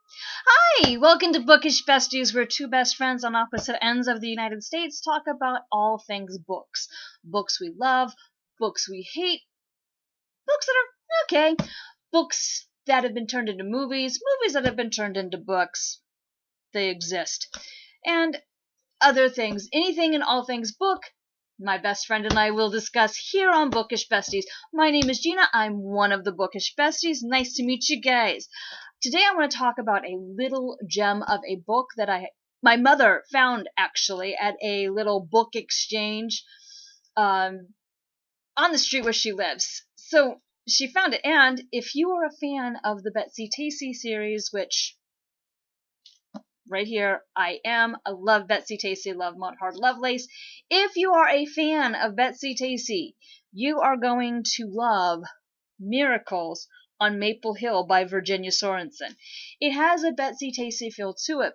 Hi, welcome to Bookish Besties, where two best friends on opposite ends of the United States talk about all things books. Books we love, books we hate, books that are okay, books that have been turned into movies, movies that have been turned into books. They exist. And other things, anything and all things book, my best friend and I will discuss here on Bookish Besties. My name is Gina. I'm one of the Bookish Besties. Nice to meet you guys. Today I want to talk about a little gem of a book that my mother found actually at a little book exchange on the street where she lives. So she found it, and if you are a fan of the Betsy Tacy series, which right here I am, I love Betsy Tacy, love Maud Hart Lovelace. If you are a fan of Betsy Tacy, you are going to love Miracles on Maple Hill by Virginia Sorensen. It has a Betsy Tacy feel to it,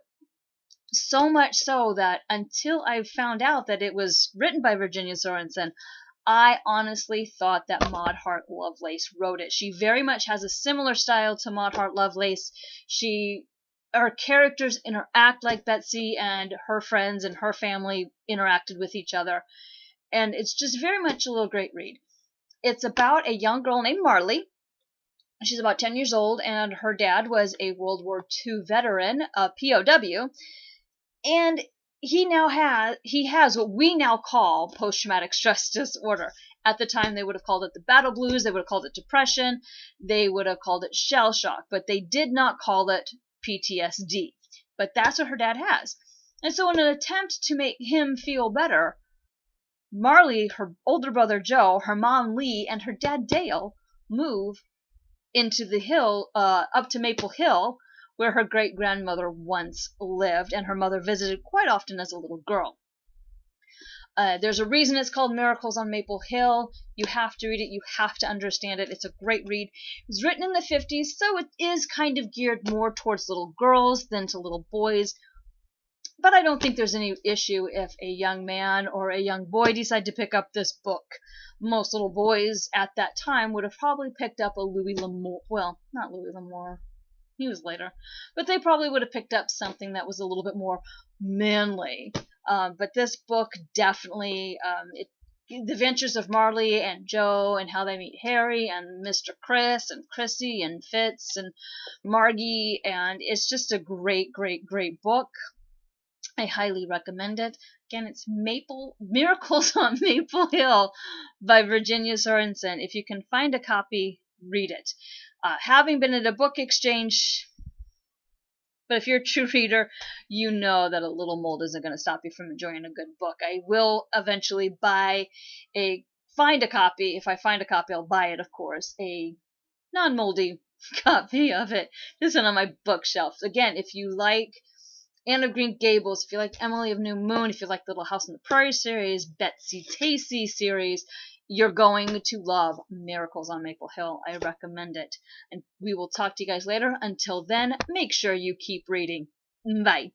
so much so that until I found out that it was written by Virginia Sorensen, I honestly thought that Maud Hart Lovelace wrote it. She very much has a similar style to Maud Hart Lovelace. Her characters interact like Betsy, and her friends and her family interacted with each other. And it's just very much a little great read. It's about a young girl named Marley. She's about 10 years old, and her dad was a World War II veteran, a POW, and he has what we now call post-traumatic stress disorder. At the time, they would have called it the battle blues, they would have called it depression, they would have called it shell shock, but they did not call it PTSD. But that's what her dad has. And so in an attempt to make him feel better, Marley, her older brother Joe, her mom Lee, and her dad Dale move into the hill, up to Maple Hill, where her great-grandmother once lived, and her mother visited quite often as a little girl. There's a reason it's called Miracles on Maple Hill. You have to read it. You have to understand it. It's a great read. It was written in the 50s, so it is kind of geared more towards little girls than to little boys. But I don't think there's any issue if a young man or a young boy decide to pick up this book. Most little boys at that time would have probably picked up a Louis L'Amour. Well, not Louis L'Amour. He was later. But they probably would have picked up something that was a little bit more manly. But this book definitely, the adventures of Marley and Joe and how they meet Harry and Mr. Chris and Chrissy and Fitz and Margie. And it's just a great, great, great book. I highly recommend it. Again, it's Miracles on Maple Hill by Virginia Sorensen. If you can find a copy, read it. Having been at a book exchange, but if you're a true reader, you know that a little mold isn't going to stop you from enjoying a good book. I will eventually find a copy. If I find a copy, I'll buy it, of course. A non-moldy copy of it. This one on my bookshelf. Again, if you like Anne of Green Gables, if you like Emily of New Moon, if you like Little House on the Prairie series, Betsy Tacy series, you're going to love Miracles on Maple Hill. I recommend it. And we will talk to you guys later. Until then, make sure you keep reading. Bye.